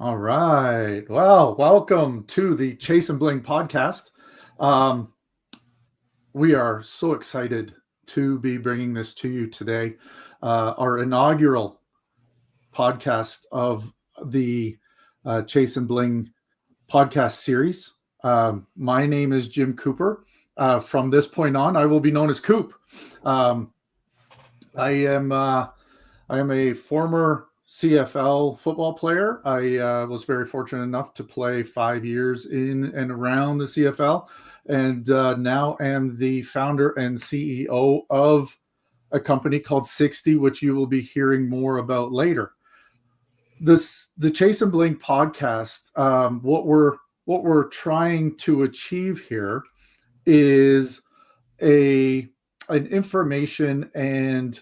All right. Well, welcome to the Chasin Bling Podcast. Um, we are so excited to be bringing this to you today. Our inaugural podcast of the Chasin Bling podcast series. My name is Jim Cooper. From this point on, I will be known as Coop. Um, I am a former CFL football player. I was very fortunate enough to play 5 years in and around the CFL, and now am the founder and CEO of a company called 60, which you will be hearing more about later. The Chase and Bling podcast. What we're trying to achieve here is a an information and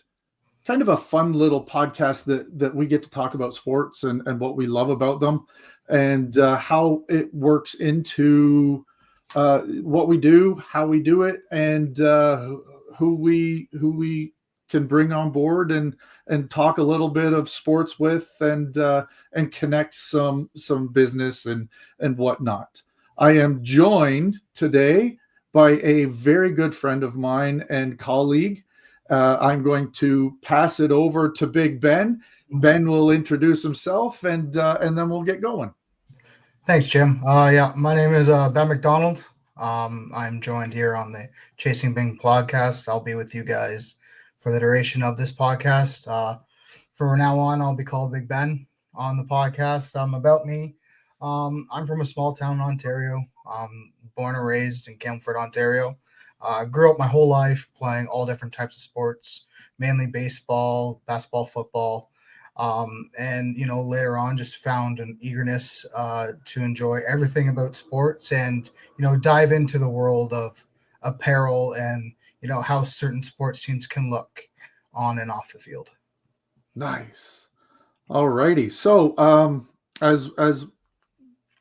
kind of a fun little podcast that we get to talk about sports and what we love about them and how it works into what we do, how we do it, and who we can bring on board and talk a little bit of sports with and connect some business and whatnot. I am joined today by a very good friend of mine and colleague. I'm going to pass it over to Big Ben. Ben will introduce himself, and then we'll get going. Thanks, Jim. My name is Ben McDonald. I'm joined here on the Chasing Bing podcast. I'll be with you guys for the duration of this podcast. From now on, I'll be called Big Ben on the podcast. About me, I'm from a small town in Ontario. Born and raised in Camford, Ontario. Grew up my whole life playing all different types of sports, mainly baseball, basketball, football. And later on just found an eagerness to enjoy everything about sports and, dive into the world of apparel and, how certain sports teams can look on and off the field. Nice. All righty. So as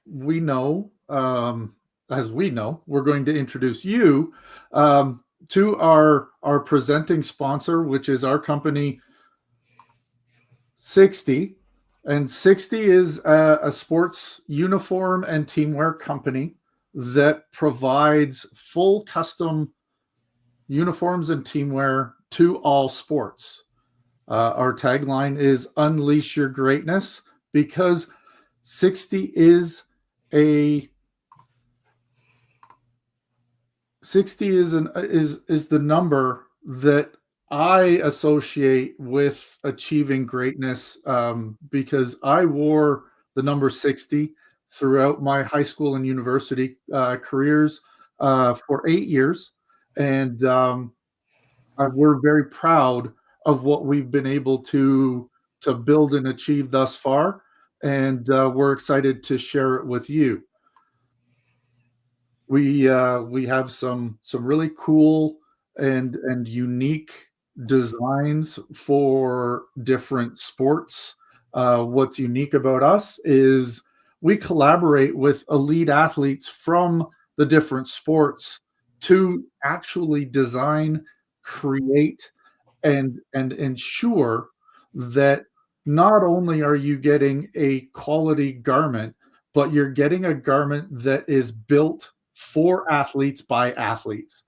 we know, we're going to introduce you to our presenting sponsor, which is our company 60. And 60 is a sports uniform and teamwear company that provides full custom uniforms and teamwear to all sports. Our tagline is Unleash Your Greatness, because 60 is the number that I associate with achieving greatness, because I wore the number 60 throughout my high school and university careers for 8 years, and we're very proud of what we've been able to build and achieve thus far, and we're excited to share it with you. We have some really cool and unique designs for different sports. What's unique about us is we collaborate with elite athletes from the different sports to actually design, create, and ensure that not only are you getting a quality garment, but you're getting a garment that is built for athletes by athletes.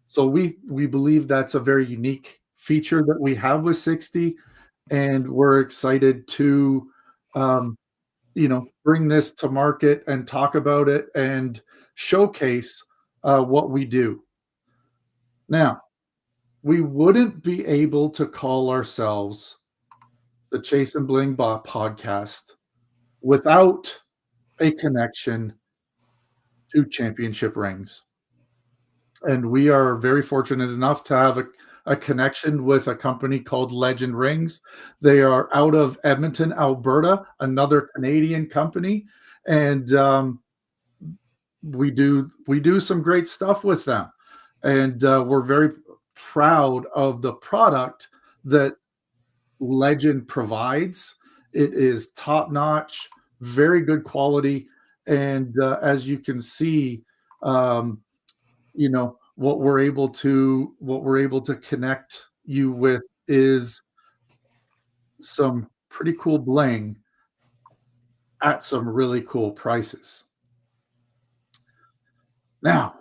So we believe that's a very unique feature that we have with 60, and we're excited to bring this to market and talk about it and showcase what we do. Now, we wouldn't be able to call ourselves the Chasin Bling podcast without a connection to championship rings. And we are very fortunate enough to have a connection with a company called Legend Rings. They are out of Edmonton, Alberta, another Canadian company, and we do some great stuff with them. And we're very proud of the product that Legend provides. It is top notch, very good quality, and as you can see, what we're able to connect you with is some pretty cool bling at some really cool prices. Now,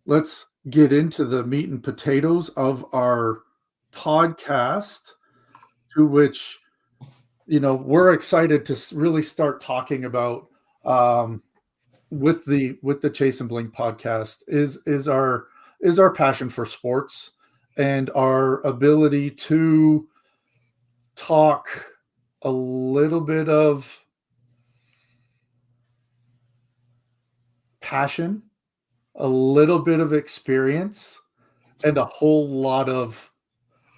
let's get into the meat and potatoes of our podcast, to which, we're excited to really start talking about, with the Chasin Bling podcast, is our passion for sports and our ability to talk a little bit of passion, a little bit of experience, and a whole lot of,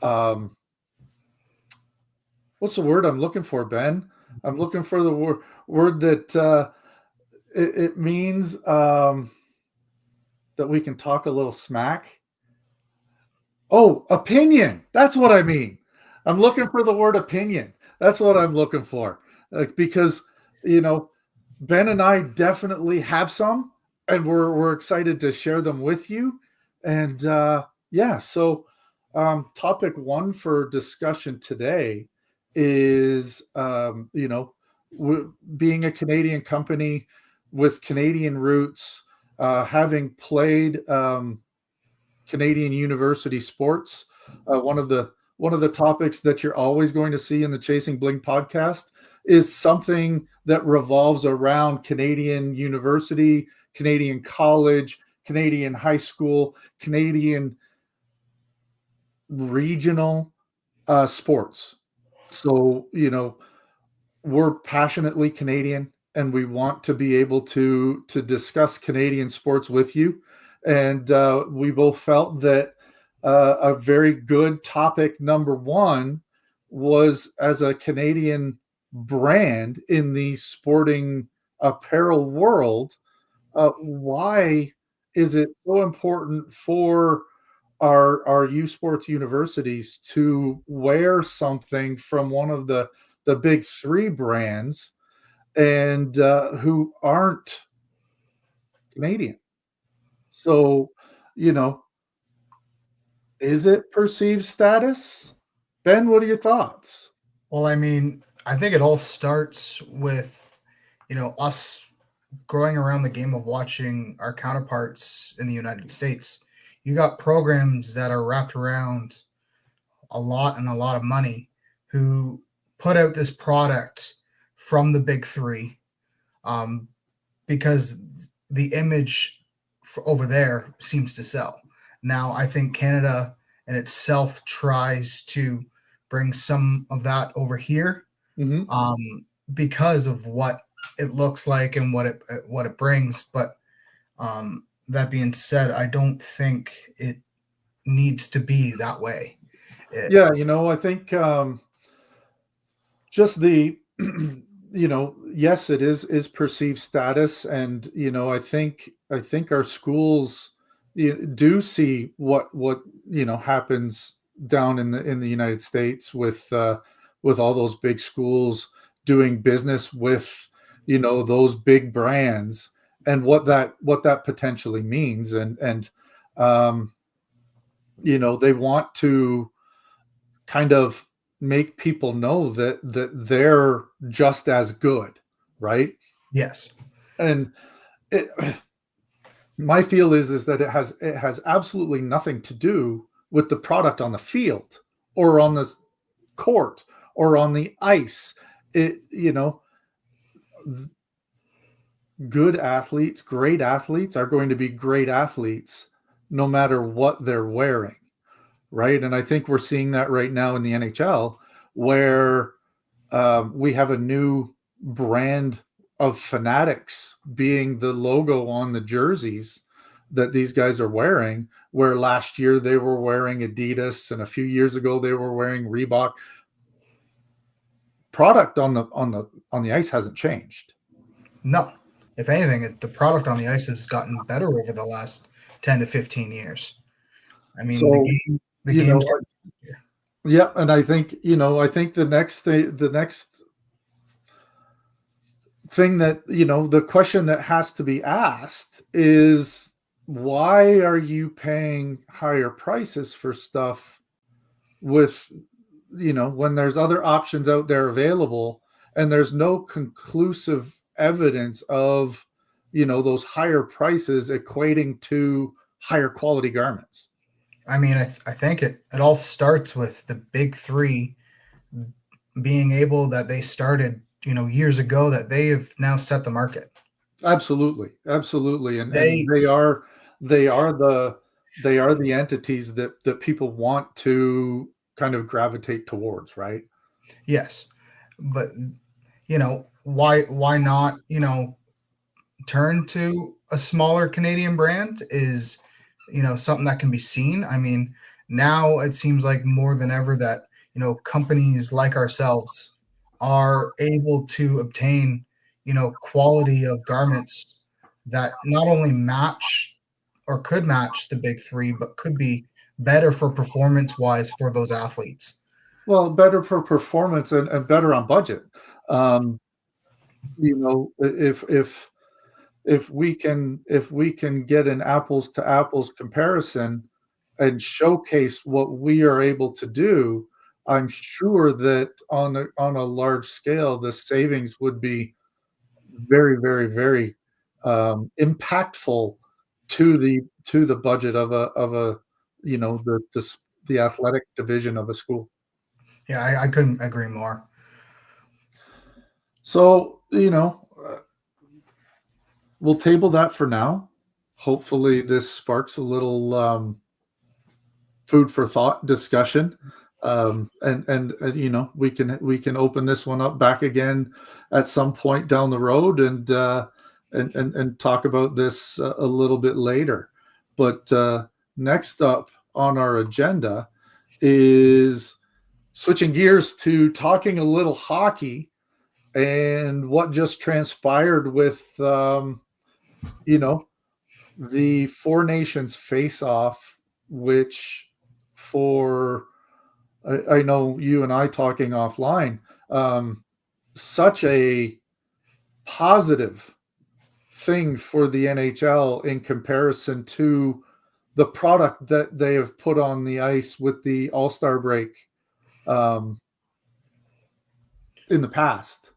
um, what's the word I'm looking for, Ben? I'm looking for the word that it means, that we can talk a little smack. Oh, opinion. That's what I mean. I'm looking for the word opinion. That's what I'm looking for. Because, you know, Ben and I definitely have some, and we're excited to share them with you. And yeah, so topic one for discussion today is, being a Canadian company with Canadian roots, having played Canadian university sports. One of the topics that you're always going to see in the Chasing Bling podcast is something that revolves around Canadian university, Canadian college, Canadian high school, Canadian regional sports. So, we're passionately Canadian, and we want to be able to discuss Canadian sports with you. And we both felt that a very good topic number one was, as a Canadian brand in the sporting apparel world, why is it so important for our U Sports universities to wear something from one of the big three brands, and who aren't Canadian? So, you know, is it perceived status? Ben, what are your thoughts? Well, I mean, I think it all starts with, us growing around the game of watching our counterparts in the United States. You got programs that are wrapped around a lot and a lot of money who put out this product from the big three, um, because the image over there seems to sell. Now, I think Canada in itself tries to bring some of that over here, Mhm. because of what it looks like and what it brings. But that being said, I don't think it needs to be that way. Yeah, I think, just the yes, it is perceived status. And I think our schools, do see what happens down in the United States, with all those big schools doing business with those big brands, and what that potentially means. And um they want to kind of make people know that they're just as good, right? Yes. And it, my feel is that it has absolutely nothing to do with the product on the field, or on the court, or on the ice. It Good athletes, great athletes, are going to be great athletes no matter what they're wearing, right? And I think we're seeing that right now in the NHL, where we have a new brand of Fanatics being the logo on the jerseys that these guys are wearing, where last year they were wearing Adidas, and a few years ago they were wearing Reebok. Product on the ice hasn't changed. No. If anything, the product on the ice has gotten better over the last 10 to 15 years. I mean, the So, game, the you know, game's yeah, and I think the next thing that, the question that has to be asked is, why are you paying higher prices for stuff with, when there's other options out there available, and there's no conclusive evidence of, those higher prices equating to higher quality garments. I mean, I think it all starts with the big three being able that they started, years ago, that they have now set the market. Absolutely, absolutely, and They, they are the entities that people want to kind of gravitate towards, right? yes, but why not, turn to a smaller Canadian brand is, something that can be seen. I mean, now it seems like more than ever that, companies like ourselves are able to obtain, quality of garments that not only match or could match the big three, but could be better for performance wise for those athletes. Well, better for performance and better on budget. Um, if we can get an apples to apples comparison and showcase what we are able to do, I'm sure that on a large scale, the savings would be very, very, very impactful to the budget of a the athletic division of a school. Yeah, I couldn't agree more. So, we'll table that for now. Hopefully, this sparks a little food for thought discussion, and we can open this one up back again at some point down the road, and talk about this a little bit later. But next up on our agenda is switching gears to talking a little hockey and what just transpired with you know the Four Nations face off, which for I know you and I talking offline, such a positive thing for the NHL in comparison to the product that they have put on the ice with the All-Star break um, in the past.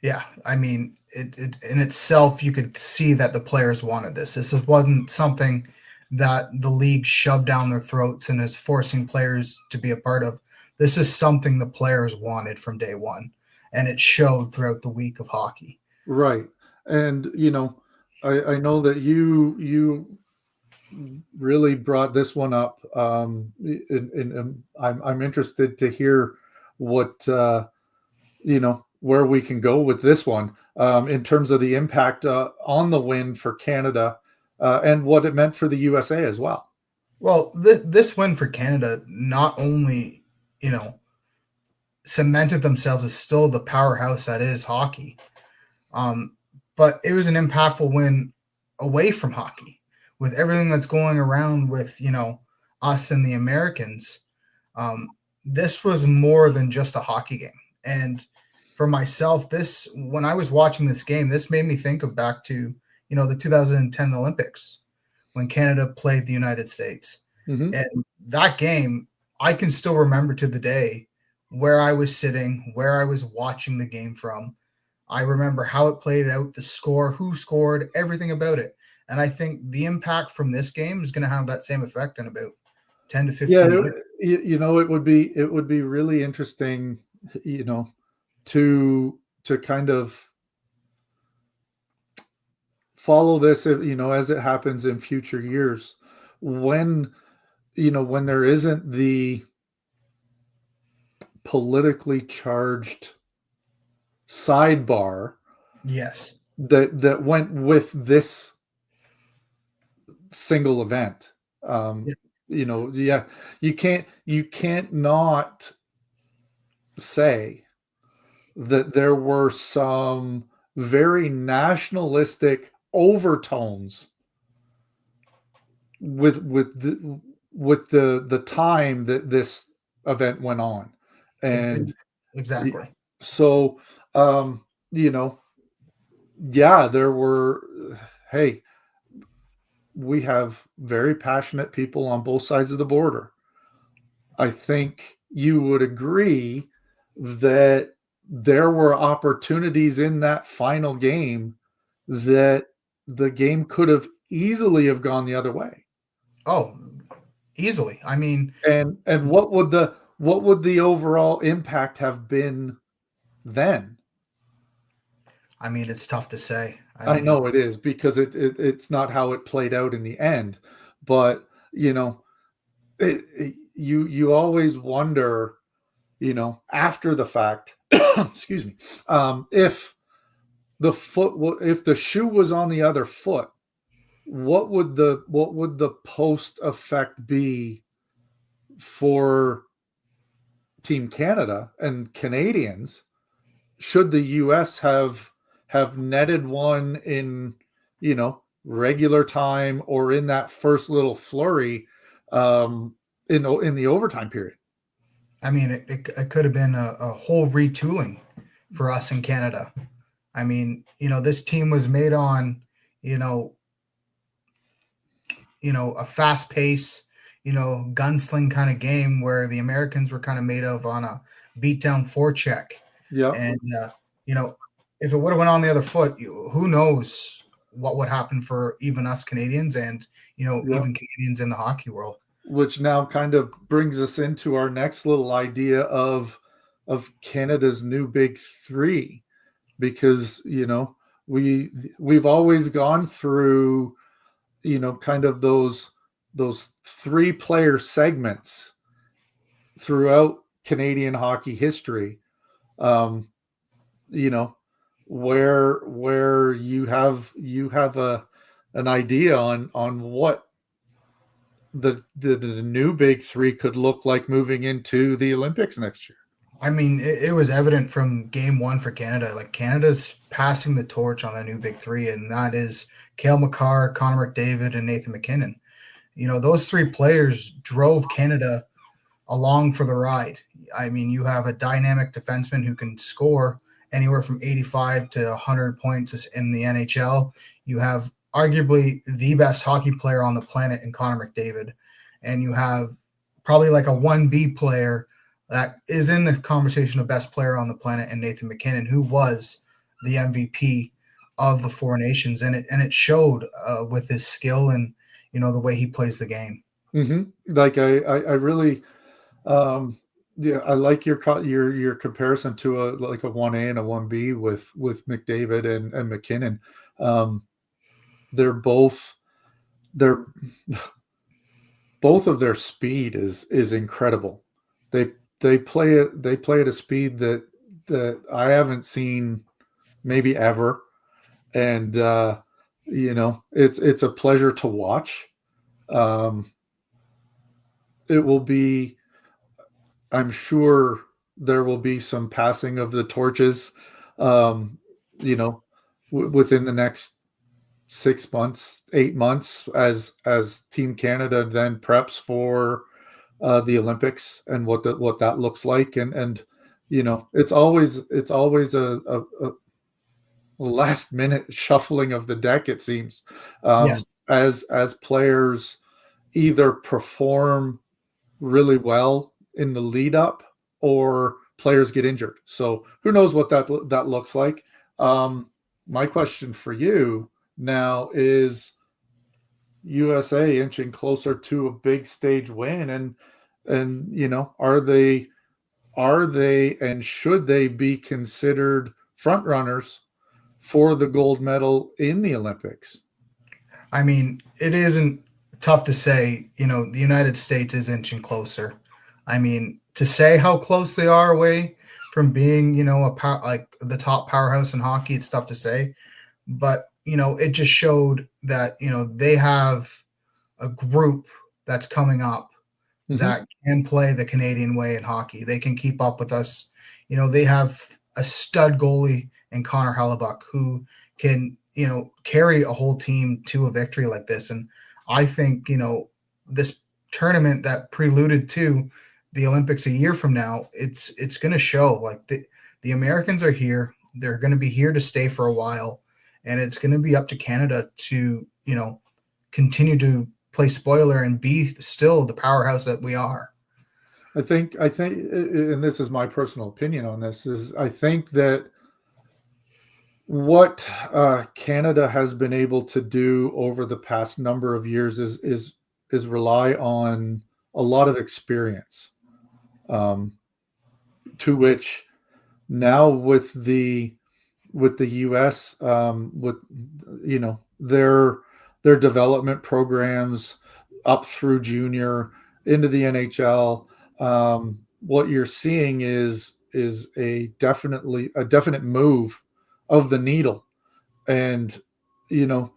Yeah, I mean, it in itself, you could see that the players wanted this. This wasn't something that the league shoved down their throats and is forcing players to be a part of. This is something the players wanted from day one, and it showed throughout the week of hockey. Right. And I know that you really brought this one up, and I'm interested to hear what where we can go with this one, in terms of the impact on the win for Canada, and what it meant for the USA as well. Well, this win for Canada not only, you know, cemented themselves as still the powerhouse that is hockey, um, but it was an impactful win away from hockey with everything that's going around with, us and the Americans. This was more than just a hockey game. And for myself, this when I was watching this game, this made me think of back to, the 2010 Olympics when Canada played the United States. Hmm. And that game, I can still remember to the day where I was sitting, where I was watching the game from. I remember how it played out, the score, who scored, everything about it. And I think the impact from this game is going to have that same effect in about 10 to Yeah, 15 years. it would be really interesting, to kind of follow this, as it happens in future years, when when there isn't the politically charged sidebar Yes. that went with this single event. Yeah. Yeah, you can't not say that there were some very nationalistic overtones with the time that this event went on. And Exactly. so, um you know yeah, there were, hey, we have very passionate people on both sides of the border. I think you would agree that there were opportunities in that final game that the game could have easily have gone the other way. Oh, easily. I mean, And what would the overall impact have been then? I mean, it's tough to say. I know it is, because it's not how it played out in the end, but you always wonder, after the fact, excuse me, if if the shoe was on the other foot, what would the post effect be for Team Canada and Canadians? Should the US have netted one in, regular time, or in that first little flurry, in the overtime period? I mean, it could have been a whole retooling for us in Canada. I mean, this team was made on, a fast pace, gunsling kind of game, where the Americans were kind of made of on a beatdown forecheck. Yeah. And, if it would have went on the other foot, who knows what would happen for even us Canadians and, even Canadians in the hockey world. Which now kind of brings us into our next little idea of Canada's new big three, because, we've always gone through, kind of those 3-player segments throughout Canadian hockey history, where you have an idea on what the new big three could look like moving into the Olympics next year. I mean, it was evident from game one for Canada. Like, Canada's passing the torch on the new big three, and that is Cale Makar, Connor McDavid, and Nathan MacKinnon. Those 3 players drove Canada along for the ride. I mean, you have a dynamic defenseman who can score anywhere from 85 to 100 points in the NHL. You have arguably the best hockey player on the planet in Connor McDavid, and you have probably like a 1B player that is in the conversation of best player on the planet, and Nathan MacKinnon, who was the MVP of the 4 nations, and it showed with his skill and the way he plays the game. Mm-hmm. Like I really, I like your comparison to a 1A and a 1B with McDavid and MacKinnon. They're both of their speed is incredible. They play at a speed that I haven't seen maybe ever, and it's a pleasure to watch. It will be, I'm sure there will be some passing of the torches, within the next 6 months, 8 months, as Team Canada then preps for the Olympics and what that looks like, and it's always a last minute shuffling of the deck, it seems. Yes. As players either perform really well in the lead up, or players get injured. So who knows what that looks like. My question for you now is, USA inching closer to a big stage win, and are they and should they be considered front runners for the gold medal in the Olympics? I mean, it isn't tough to say. The United States is inching closer. I mean, to say how close they are away from being, like the top powerhouse in hockey, it's tough to say. But it just showed that they have a group that's coming up that can play the Canadian way in hockey. They can keep up with us. They have a stud goalie in Connor Hellebuck who can, carry a whole team to a victory like this. And I think, this tournament that preluded to the Olympics a year from now, it's going to show. Like, the Americans are here. They're going to be here to stay for a while. And it's going to be up to Canada to, continue to play spoiler and be still the powerhouse that we are. I think, and this is my personal opinion on this, is I think that what Canada has been able to do over the past number of years is rely on a lot of experience, um, to which now with the U.S. With their development programs up through junior into the NHL. What you're seeing is a definite move of the needle, and you know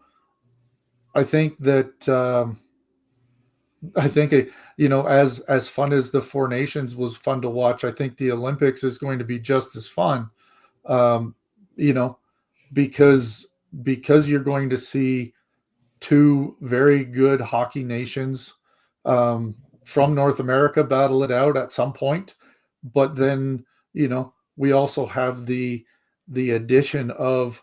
I think that I think as fun as the Four Nations was fun to watch, I think the Olympics is going to be just as fun. Um, you know because you're going to see two very good hockey nations from North America battle it out at some point. But then, we also have the addition of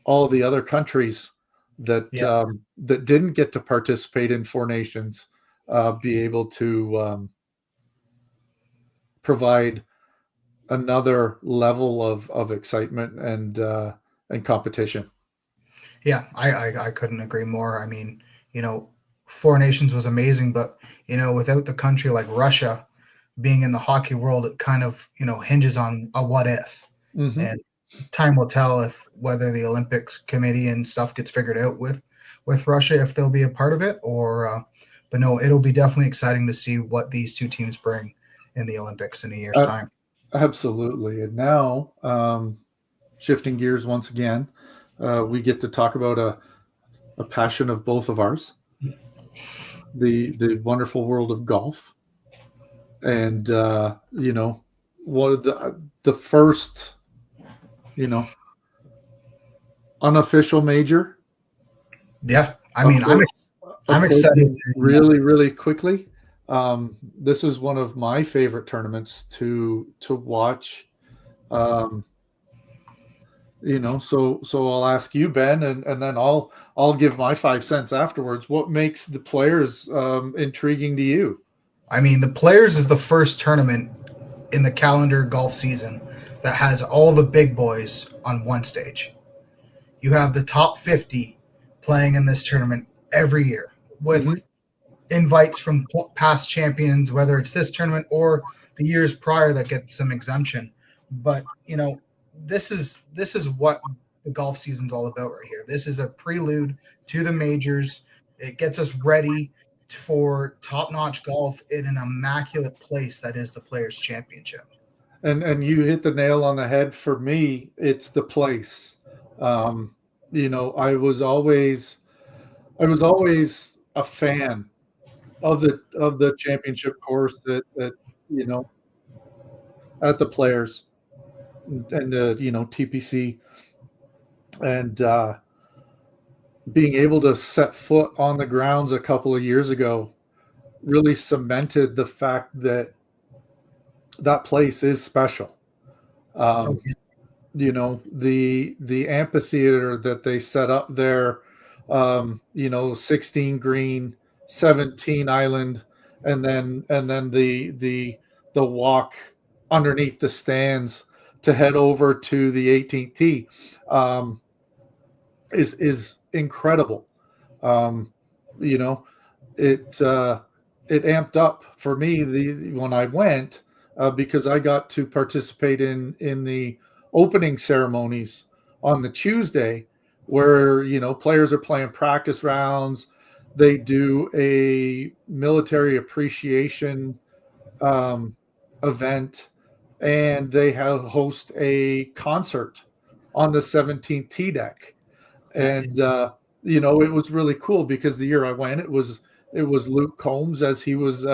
all the other countries Yeah, that didn't get to participate in Four Nations be able to provide another level of excitement and competition. yeah, I couldn't agree more. I mean, you know, Four Nations was amazing, but without the country like Russia being in the hockey world, it kind of hinges on a what if, Hmm. and time will tell if whether the Olympics committee and stuff gets figured out with Russia if they'll be a part of it or. But no, it'll be definitely exciting to see what these two teams bring in the Olympics in a year's Uh, time. Absolutely. And now, shifting gears once again, we get to talk about a passion of both of ours, the wonderful world of golf. And one of the first, you know, unofficial major Yeah, I mean, appro- I'm excited. approaching really, really quickly. This is one of my favorite tournaments to watch. Um, so I'll ask you, Ben, and then I'll give my 5 cents afterwards. What makes the players intriguing to you? I mean, the Players is the first tournament in the calendar golf season that has all the big boys on one stage. You have the top 50 playing in this tournament every year Hmm. with invites from past champions, whether it's this tournament or the years prior that get some exemption. But this is what the golf season's all about right here. This is a prelude to the majors. It gets us ready for top-notch golf in an immaculate place that is the Players Championship. And you hit the nail on the head. For me, it's the place. Um, I was always a fan of the championship course you know at the players and the TPC, and being able to set foot on the grounds a couple of years ago really cemented the fact that that place is special. Um, Okay. the amphitheater that they set up there, 16 green, 17 island, and then the walk underneath the stands to head over to the 18th tee, um, is incredible. Um, you know, it it amped up for me when I went, because I got to participate in the opening ceremonies on the Tuesday, where players are playing practice rounds. They do a military appreciation um, event, and they host a concert on the 17th tee deck. That And is it was really cool because the year I went, it was Luke Combs, as he was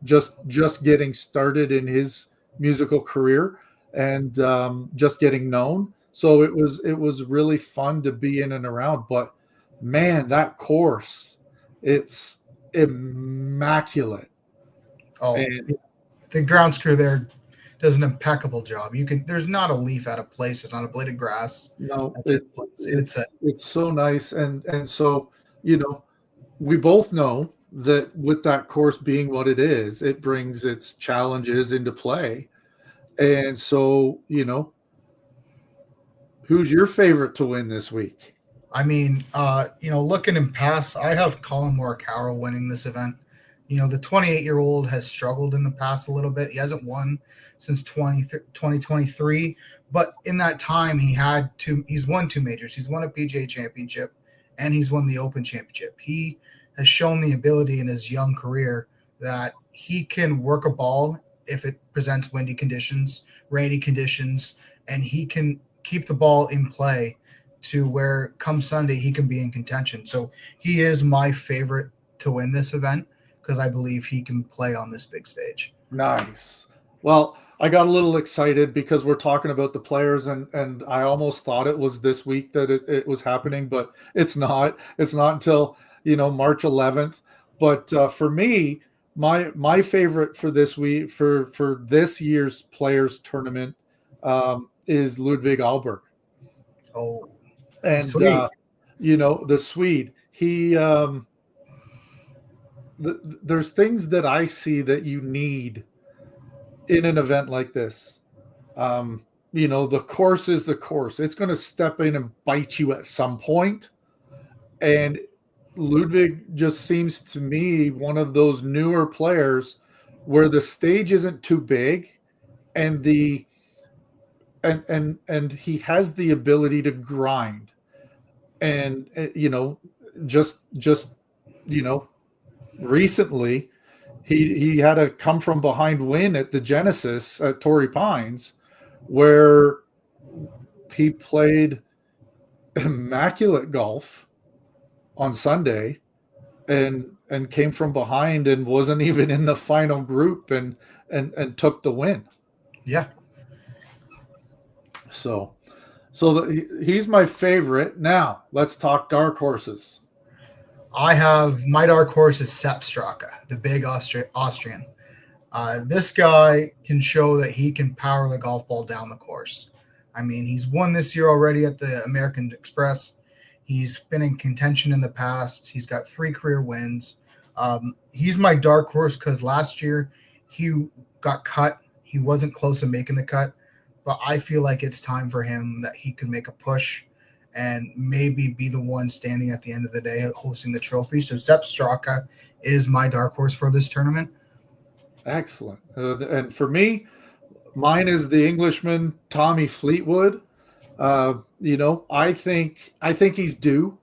just getting started in his musical career, and just getting known. So it was really fun to be in and around. But man, that course, it's immaculate. oh And the grounds crew there does an impeccable job. There's not a leaf out of place. There's not a blade of grass no, that's out of place. It's a it's so nice. And so, you know we both know that with that course being what it is, it brings its challenges into play. And so, who's your favorite to win this week? I mean, looking in past, I have Colin Morikawa winning this event. The 28-year-old has struggled in the past a little bit. He hasn't won since 2023, but in that time, he's won two majors. He's won a PGA championship, and he's won the Open Championship. He has shown the ability in his young career that he can work a ball if it presents windy conditions, rainy conditions, and he can keep the ball in play to where come Sunday he can be in contention. So he is my favorite to win this event because I believe he can play on this big stage. Nice. Well, I got a little excited because we're talking about the players, and I almost thought it was this week that it was happening, but it's not. It's not until March 11th. But for me, my favorite for this week for this year's players tournament is Ludwig Ahlberg. Oh, And sweet. The Swede. He there's things that I see that you need in an event like this. The course is the course. It's going to step in and bite you at some point. And Ludwig just seems to me one of those newer players where the stage isn't too big and and he has the ability to grind. And just recently he had a come from behind win at the Genesis at Torrey Pines, where he played immaculate golf on Sunday and came from behind and wasn't even in the final group and took the win. Yeah. So he's my favorite. Now let's talk dark horses. I have my dark horse is Sepp Straka, the big Austrian. This guy can show that he can power the golf ball down the course. I mean, he's won this year already at the American Express. He's been in contention in the past. He's got 3 career wins. He's my dark horse because last year he got cut. He wasn't close to making the cut, but I feel like it's time for him that he could make a push and maybe be the one standing at the end of the day hosting the trophy. So Sepp Straka is my dark horse for this tournament. Excellent. And for me, mine is the Englishman, Tommy Fleetwood. I think he's due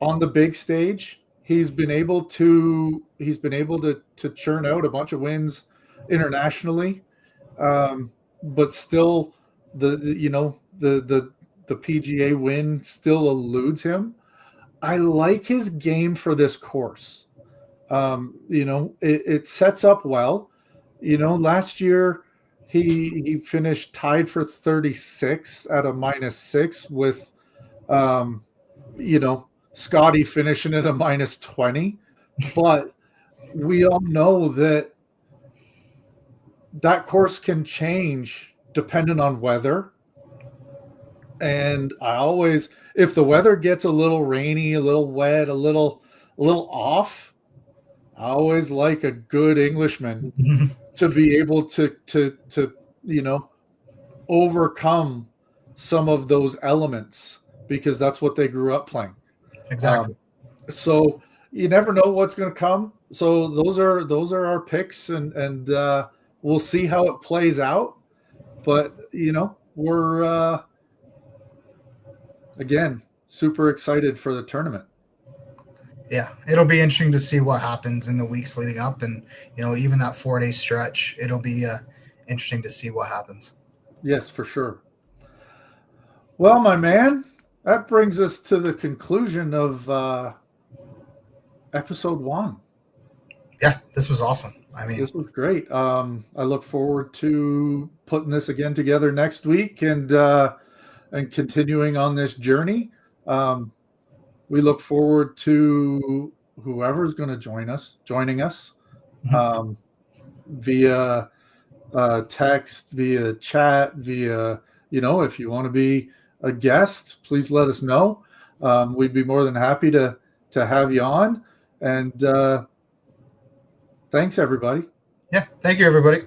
on the big stage. He's been able to churn out a bunch of wins internationally, but still the PGA win still eludes him. I like his game for this course. It sets up well. Last year he finished tied for 36 at a -6 with, Scotty finishing at a -20. But we all know that course can change depending on weather. And I always, if the weather gets a little rainy, a little wet, a little off, I always like a good Englishman to be able to overcome some of those elements because that's what they grew up playing. Exactly. So you never know what's going to come. So those are our picks, and we'll see how it plays out. But we're again super excited for the tournament. Yeah, it'll be interesting to see what happens in the weeks leading up, and even that 4-day stretch. It'll be interesting to see what happens. Yes, for sure. Well, my man, that brings us to the conclusion of episode 1. Yeah, this was awesome. I mean, this was great. I look forward to putting this again together next week and continuing on this journey. We look forward to whoever's going to joining us via text, via chat, via, if you want to be a guest, please let us know. We'd be more than happy to have you on. And Thanks, everybody. Yeah. Thank you, everybody.